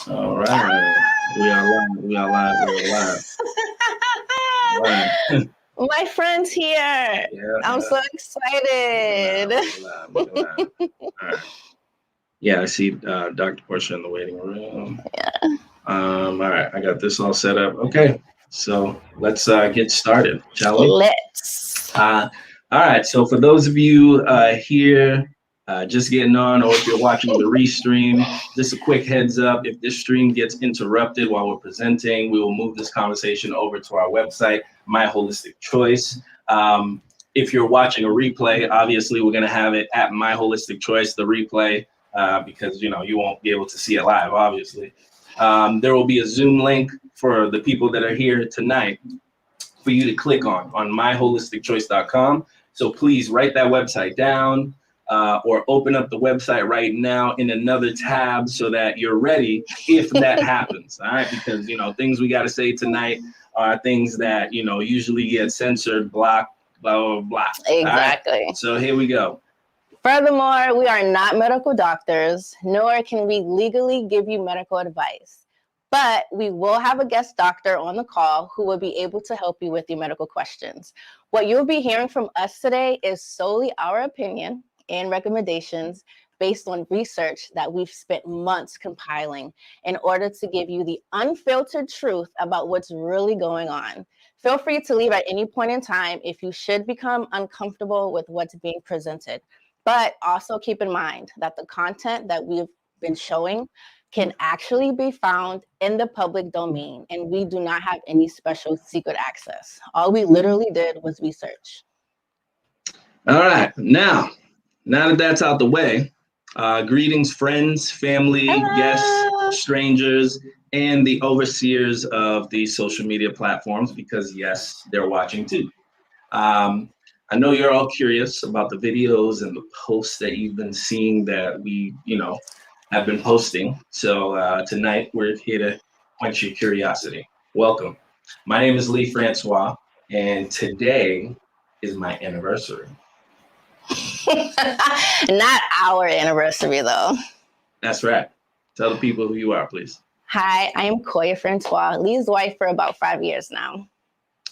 All right. We are live. We are live. We are live. All right. My friend's here. Yeah, I'm yeah. so Look at that. excited. Look at that. Look at that. All right. Yeah, I see Dr. Portia in the waiting room. Yeah. All right. I got this all set up. Okay. So let's get started, shall we? Let's. Uh, all right. So for those of you here just getting on, or if you're watching the restream, just a quick heads up. If this stream gets interrupted while we're presenting, we will move this conversation over to our website, My Holistic Choice. If you're watching a replay, obviously we're going to have it at My Holistic Choice, the replay, because you won't be able to see it live, obviously. There will be a Zoom link for the people that are here tonight for you to click on myholisticchoice.com. So please write that website down or open up the website right now in another tab so that you're ready if that happens. All right, because things we got to say tonight are things that usually get censored, blocked, blah blah blah. Exactly. All right, so here we go. Furthermore, we are not medical doctors, nor can we legally give you medical advice. But we will have a guest doctor on the call who will be able to help you with your medical questions. What you'll be hearing from us today is solely our opinion and recommendations based on research that we've spent months compiling in order to give you the unfiltered truth about what's really going on. Feel free to leave at any point in time if you should become uncomfortable with what's being presented. But also keep in mind that the content that we've been showing can actually be found in the public domain, and we do not have any special secret access. All we literally did was research. All right, now that that's out the way, greetings, friends, family, guests, strangers, and the overseers of the social media platforms, because yes, they're watching too. I know you're all curious about the videos and the posts that you've been seeing that we, have been posting. So tonight we're here to quench your curiosity. Welcome. My name is Lee Francois, and today is my anniversary. Not our anniversary, though. That's right. Tell the people who you are, please. Hi, I am Koya Francois, Lee's wife for about 5 years now.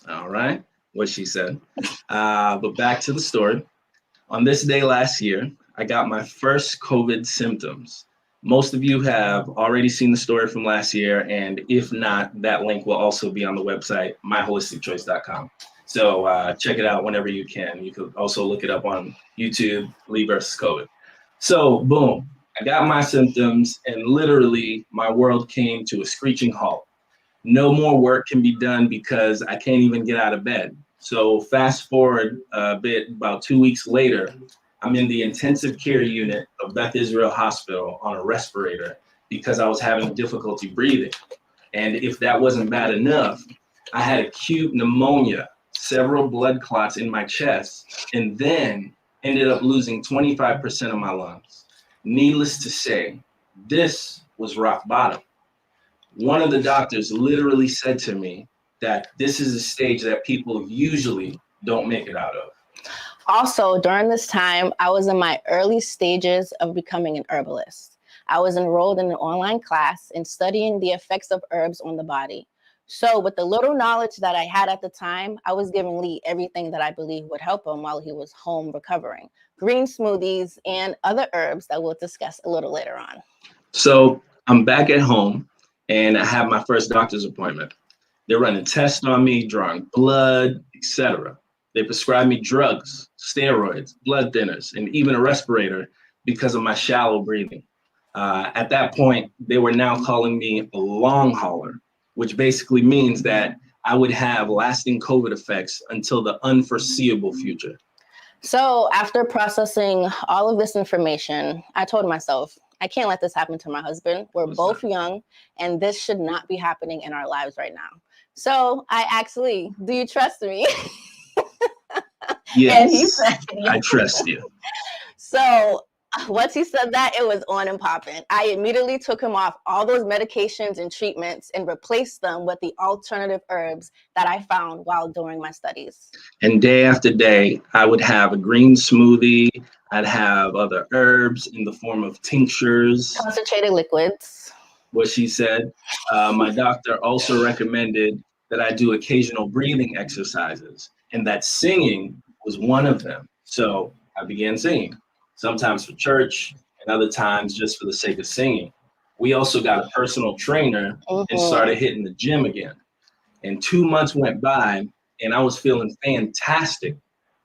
All right, what she said. But back to the story. On this day last year, I got my first COVID symptoms. Most of you have already seen the story from last year, and if not, that link will also be on the website, myholisticchoice.com. So check it out whenever you can. You could also look it up on YouTube, Lee versus COVID. So boom, I got my symptoms, and literally my world came to a screeching halt. No more work can be done because I can't even get out of bed. So fast forward a bit, about 2 weeks later, I'm in the intensive care unit of Beth Israel Hospital on a respirator because I was having difficulty breathing. And if that wasn't bad enough, I had acute pneumonia, several blood clots in my chest, and then ended up losing 25% of my lungs. Needless to say, this was rock bottom. One of the doctors literally said to me that this is a stage that people usually don't make it out of. Also, during this time, I was in my early stages of becoming an herbalist. I was enrolled in an online class and studying the effects of herbs on the body. So with the little knowledge that I had at the time, I was giving Lee everything that I believed would help him while he was home recovering. Green smoothies and other herbs that we'll discuss a little later on. So I'm back at home and I have my first doctor's appointment. They're running tests on me, drawing blood, etc. They prescribed me drugs, steroids, blood thinners, and even a respirator because of my shallow breathing. At that point, they were now calling me a long hauler, which basically means that I would have lasting COVID effects until the unforeseeable future. So after processing all of this information, I told myself, I can't let this happen to my husband. We're both young, and this should not be happening in our lives right now. So I asked Lee, do you trust me? Yes, And he said, I trust you. So once he said that, it was on and popping. I immediately took him off all those medications and treatments and replaced them with the alternative herbs that I found while doing my studies. And day after day, I would have a green smoothie. I'd have other herbs in the form of tinctures. Concentrated liquids. what she said. My doctor also recommended that I do occasional breathing exercises, and that singing was one of them. So I began singing, sometimes for church and other times just for the sake of singing. We also got a personal trainer and started hitting the gym again. And 2 months went by, and I was feeling fantastic.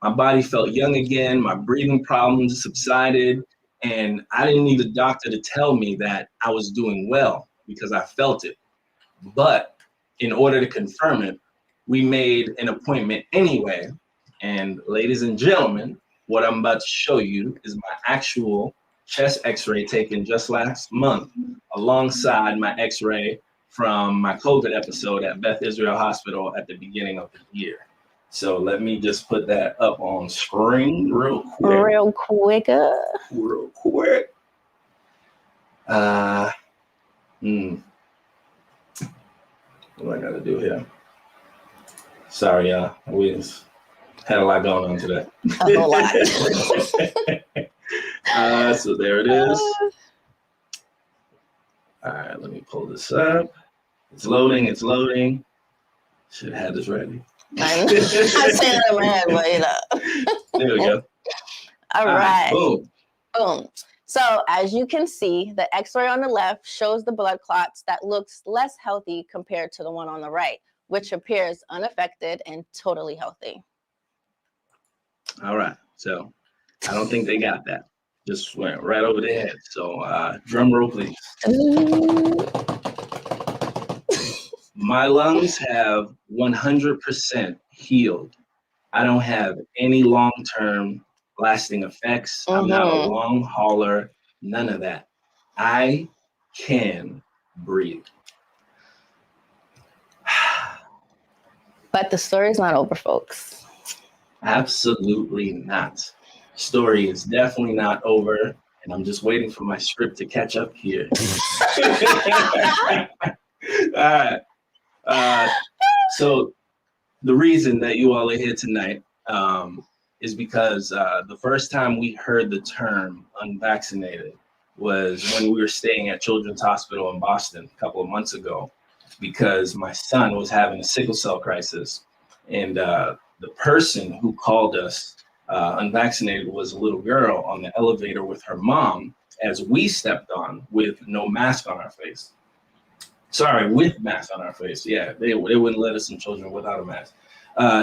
My body felt young again, my breathing problems subsided, and I didn't need the doctor to tell me that I was doing well because I felt it. But in order to confirm it, we made an appointment anyway. And ladies and gentlemen, what I'm about to show you is my actual chest x-ray taken just last month alongside my x-ray from my COVID episode at Beth Israel Hospital at the beginning of the year. So let me just put that up on screen real quick. Real quick. What I gotta do here? Sorry, y'all. We just had a lot going on today. A whole lot. So there it is. All right, let me pull this up. It's loading. Should have had this ready. I'm saying it in my head, but you know. There we go. All right. Boom. So as you can see, the x-ray on the left shows the blood clots that looks less healthy compared to the one on the right, which appears unaffected and totally healthy. All right. So I don't think they got that. Just went right over their head. So drum roll, please. My lungs have 100% healed. I don't have any long-term lasting effects. I'm not a long hauler, none of that. I can breathe. But the story's not over, folks. Absolutely not. Story is definitely not over, and I'm just waiting for my script to catch up here. All right. So the reason that you all are here tonight is because the first time we heard the term unvaccinated was when we were staying at Children's Hospital in Boston a couple of months ago, because my son was having a sickle cell crisis. And the person who called us unvaccinated was a little girl on the elevator with her mom as we stepped on with no mask on our face. Sorry, with mask on our face. Yeah, they wouldn't let us in children without a mask.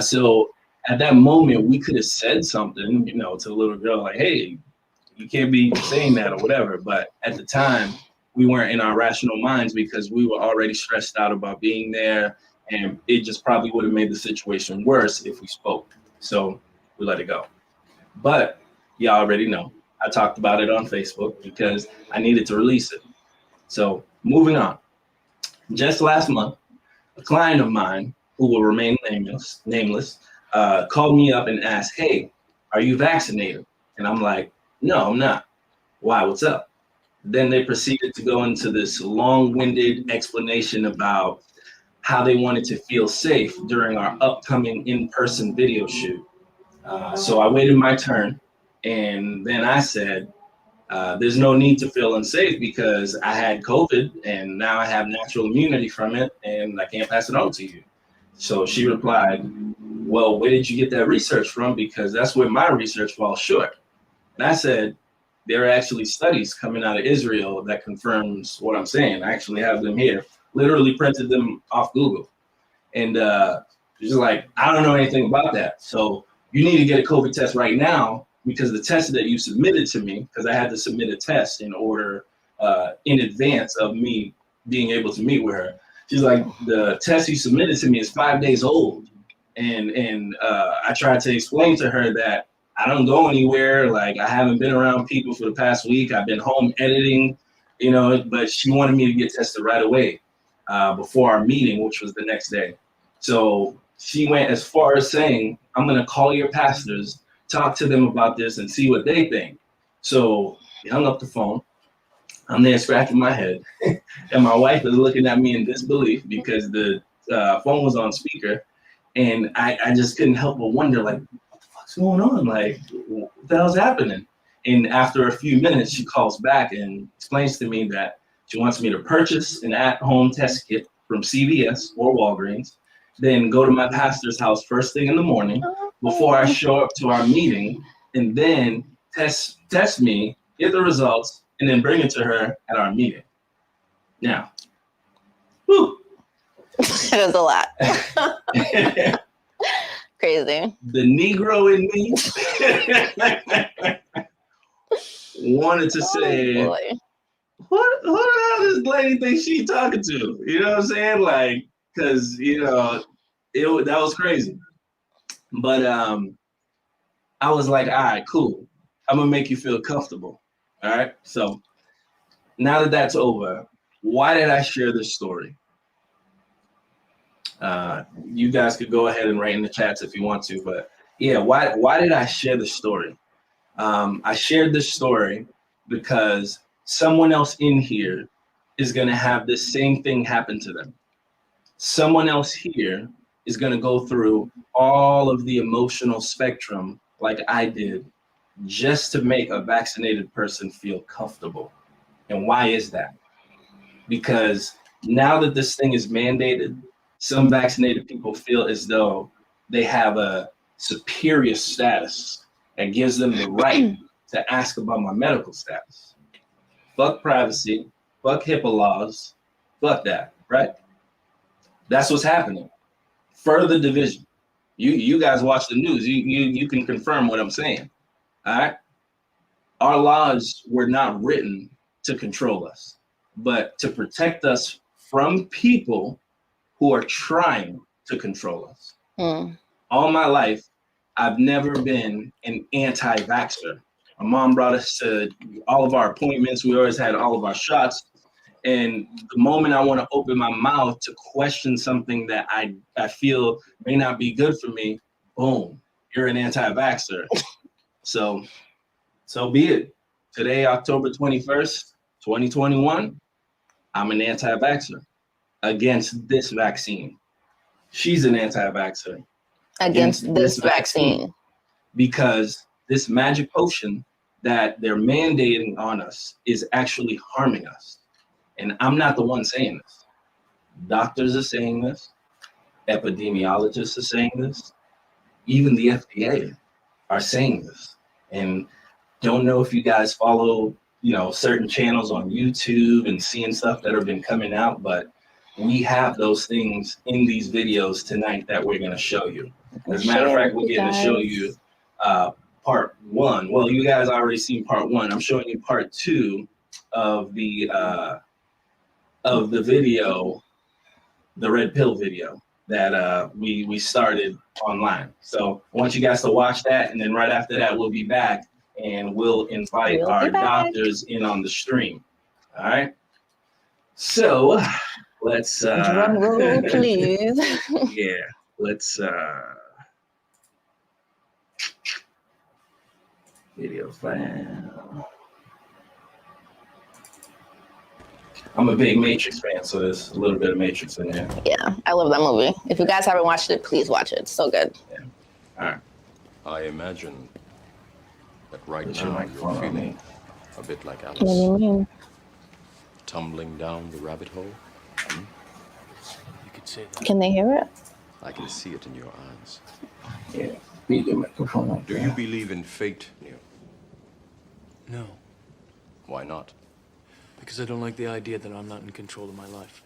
So at that moment, we could have said something, to the little girl, like, hey, you can't be saying that or whatever. But at the time, we weren't in our rational minds because we were already stressed out about being there. And it just probably would have made the situation worse if we spoke. So we let it go. But y'all already know, I talked about it on Facebook because I needed to release it. So moving on. Just last month, a client of mine, who will remain nameless, called me up and asked, hey, are you vaccinated? And I'm like, no, I'm not. Why, what's up? Then they proceeded to go into this long-winded explanation about how they wanted to feel safe during our upcoming in-person video shoot. So I waited my turn, and then I said, there's no need to feel unsafe because I had COVID and now I have natural immunity from it and I can't pass it on to you. So she replied, well, where did you get that research from? Because that's where my research falls short. And I said, there are actually studies coming out of Israel that confirms what I'm saying. I actually have them here, literally printed them off Google. And she's like, I don't know anything about that. So you need to get a COVID test right now, because the test that you submitted to me, because I had to submit a test in order in advance of me being able to meet with her. She's like, the test you submitted to me is 5 days old. And I tried to explain to her that I don't go anywhere. Like, I haven't been around people for the past week. I've been home editing, but she wanted me to get tested right away before our meeting, which was the next day. So she went as far as saying, I'm going to call your pastors, talk to them about this and see what they think. So he hung up the phone. I'm there scratching my head. And my wife is looking at me in disbelief because the phone was on speaker. And I just couldn't help but wonder, like, what the fuck's going on? Like, what the hell's happening? And after a few minutes, she calls back and explains to me that She wants me to purchase an at-home test kit from CVS or Walgreens, then go to my pastor's house first thing in the morning before I show up to our meeting, and then test me, get the results, and then bring it to her at our meeting. Now, whew. It was a lot. Crazy. The Negro in me wanted to say, what the hell does this lady think she talking to? You know what I'm saying? Like, because, that was crazy. But I was like, all right, cool. I'm going to make you feel comfortable. All right. So now that that's over, why did I share this story? You guys could go ahead and write in the chats if you want to, but yeah, why did I share the story? I shared this story because someone else in here is going to have this same thing happen to them. Someone else here is going to go through all of the emotional spectrum like I did just to make a vaccinated person feel comfortable. And why is that? Because now that this thing is mandated, some vaccinated people feel as though they have a superior status that gives them the right to ask about my medical status. Fuck privacy, fuck HIPAA laws, fuck that, right? That's what's happening. Further division. You guys watch the news. You can confirm what I'm saying. All right. Our laws were not written to control us, but to protect us from people who are trying to control us. All my life, I've never been an anti-vaxxer. My mom brought us to all of our appointments. We always had all of our shots. And the moment I want to open my mouth to question something that I feel may not be good for me, boom, you're an anti-vaxxer. So be it. Today, October 21st, 2021, I'm an anti-vaxxer against this vaccine. She's an anti-vaxxer against this vaccine. Because this magic potion that they're mandating on us is actually harming us. And I'm not the one saying this. Doctors are saying this. Epidemiologists are saying this. Even the FDA are saying this. And don't know if you guys follow, certain channels on YouTube and seeing stuff that have been coming out, but we have those things in these videos tonight that we're going to show you. As a matter of fact, we're going to show you part 1. Well, you guys already seen part 1. I'm showing you part 2 of the video, the red pill video that we started online. So I want you guys to watch that, and then right after that, we'll be back and we'll invite our doctors in on the stream. All right. So let's drum roll, please. Yeah, let's video file. I'm a big Matrix fan, so there's a little bit of Matrix in there. Yeah, I love that movie. If you guys haven't watched it, please watch it. It's so good. Yeah. All right. I imagine that right now you're feeling a bit like Alice. What do you mean? Tumbling down the rabbit hole. You could say that. Can they hear it? I can see it in your eyes. Yeah. Beat the microphone up Do there. you believe in fate, Neil? No, Why not? because I don't like the idea that I'm not in control of my life.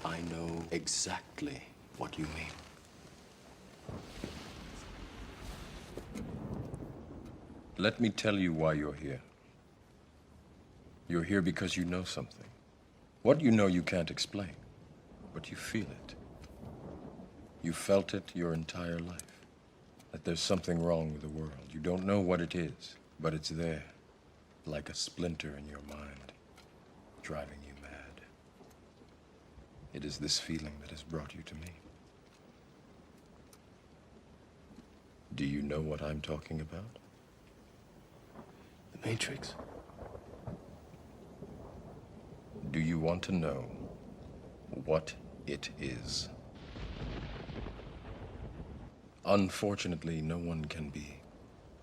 I know exactly what you mean. Let me tell you why you're here. You're here because you know something. What you know you can't explain, but you feel it. You felt it your entire life, that there's something wrong with the world. You don't know what it is, but it's there, like a splinter in your mind, driving you mad. It is this feeling that has brought you to me. Do you know what I'm talking about? The Matrix. Do you want to know what it is? Unfortunately, no one can be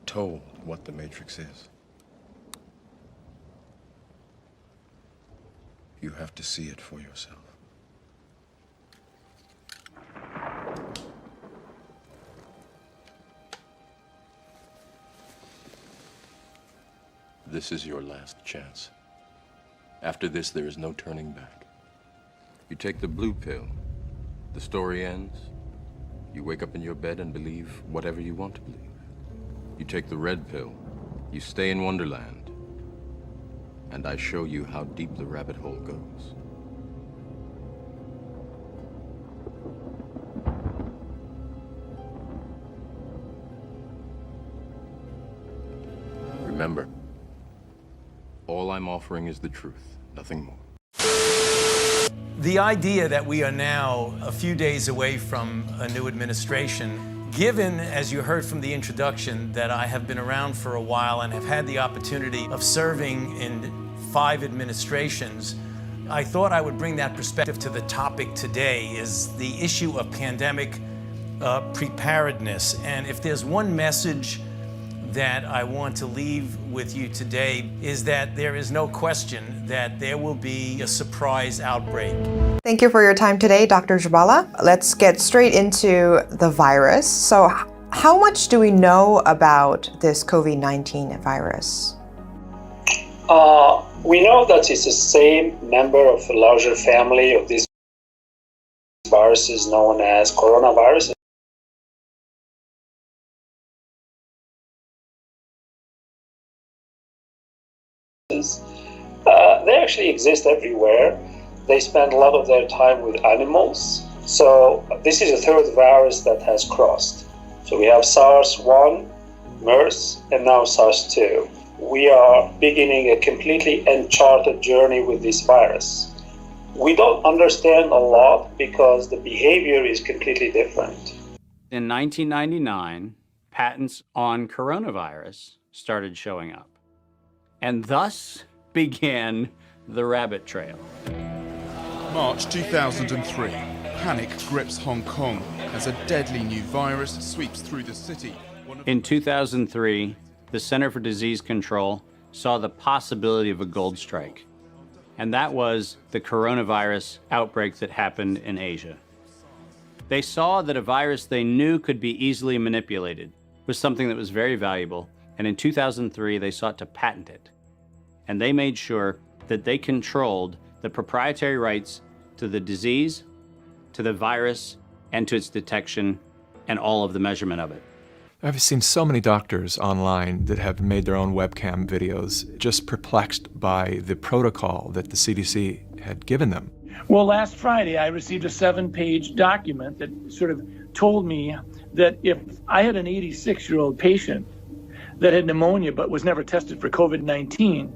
told what the Matrix is. You have to see it for yourself. This is your last chance. After this, there is no turning back. You take the blue pill, the story ends. You wake up in your bed and believe whatever you want to believe. You take the red pill, you stay in Wonderland, and I show you how deep the rabbit hole goes. Remember, all I'm offering is the truth, nothing more. The idea that we are now a few days away from a new administration, given, as you heard from the introduction, that I have been around for a while and have had the opportunity of serving in 5 administrations, I thought I would bring that perspective to the topic today, is the issue of pandemic preparedness. And if there's one message that I want to leave with you today, is that there is no question that there will be a surprise outbreak. Thank you for your time today, Dr. Jabala. Let's get straight into the virus. So, how much do we know about this COVID-19 virus? We know that it's the same member of a larger family of these viruses known as coronaviruses. They actually exist everywhere. They spend a lot of their time with animals. So this is a third virus that has crossed. So we have SARS-1, MERS, and now SARS-2. We are beginning a completely uncharted journey with this virus. We don't understand a lot because the behavior is completely different. In 1999, patents on coronavirus started showing up. And thus began the rabbit trail. March 2003. Panic grips Hong Kong as a deadly new virus sweeps through the city. In 2003, the Center for Disease Control saw the possibility of a gold strike. And that was the coronavirus outbreak that happened in Asia. They saw that a virus they knew could be easily manipulated was something that was very valuable. And in 2003, they sought to patent it. And they made sure that they controlled the proprietary rights to the disease, to the virus, and to its detection, and all of the measurement of it. I've seen so many doctors online that have made their own webcam videos, just perplexed by the protocol that the CDC had given them. Well, last Friday, I received a 7-page document that sort of told me that if I had an 86-year-old patient that had pneumonia but was never tested for COVID-19,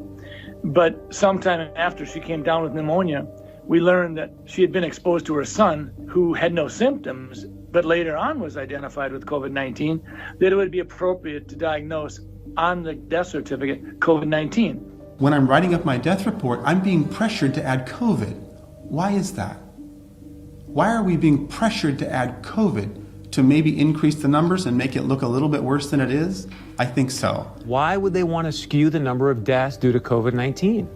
but sometime after she came down with pneumonia, we learned that she had been exposed to her son who had no symptoms, but later on was identified with COVID-19, that it would be appropriate to diagnose on the death certificate COVID-19. When I'm writing up my death report, I'm being pressured to add COVID. Why is that? Why are we being pressured to add COVID to maybe increase the numbers and make it look a little bit worse than it is? I think so. Why would they want to skew the number of deaths due to COVID-19?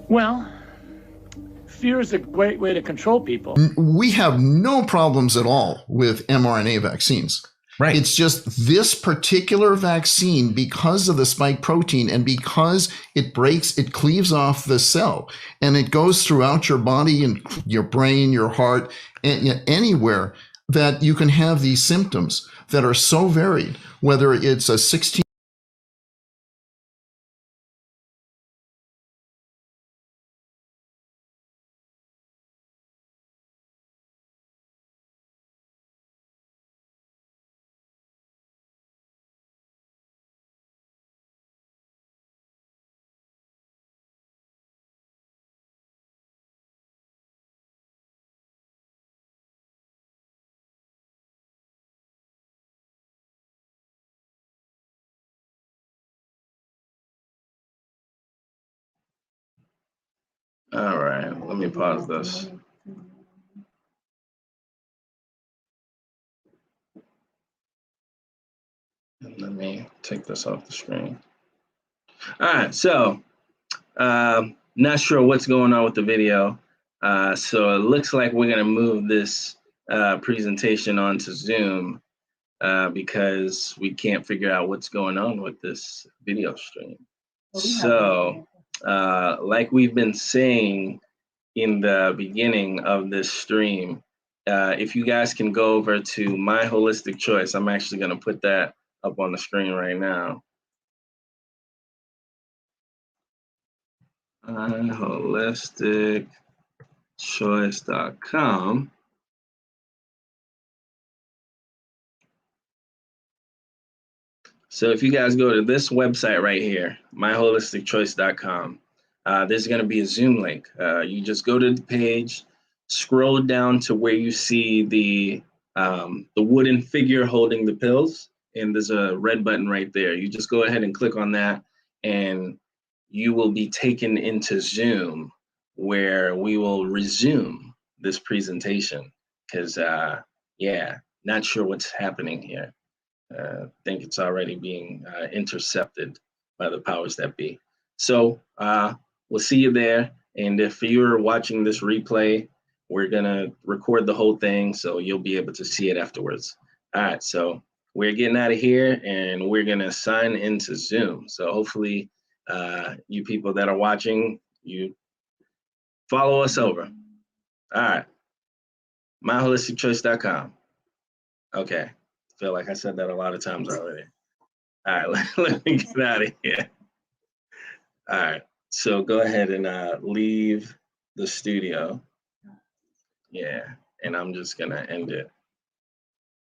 Well, fear is a great way to control people. We have no problems at all with mRNA vaccines. Right. It's just this particular vaccine, because of the spike protein and because it cleaves off the cell and it goes throughout your body and your brain, your heart, and anywhere that you can have these symptoms that are so varied, whether it's a 16 All right, let me pause this. And let me take this off the screen. All right, so not sure what's going on with the video. So it looks like we're gonna move this presentation onto Zoom because we can't figure out what's going on with this video stream. So like we've been saying in the beginning of this stream, if you guys can go over to My Holistic Choice, I'm actually gonna put that up on the screen right now. myholisticchoice.com. So if you guys go to this website right here, myholisticchoice.com, there's going to be a Zoom link. You just go to the page, scroll down to where you see the wooden figure holding the pills, and there's a red button right there. You just go ahead and click on that, and you will be taken into Zoom, where we will resume this presentation. Because, yeah, not sure what's happening here. Think it's already being intercepted by the powers that be. So we'll see you there. And if you're watching this replay, we're gonna record the whole thing, so you'll be able to see it afterwards. All right, so we're getting out of here, and we're gonna sign into Zoom. So hopefully you people that are watching, you follow us over. All right, myholisticchoice.com. Okay. Feel like I said that a lot of times already. All right, let me get out of here. All right, so go ahead and leave the studio. Yeah, and I'm just gonna end it.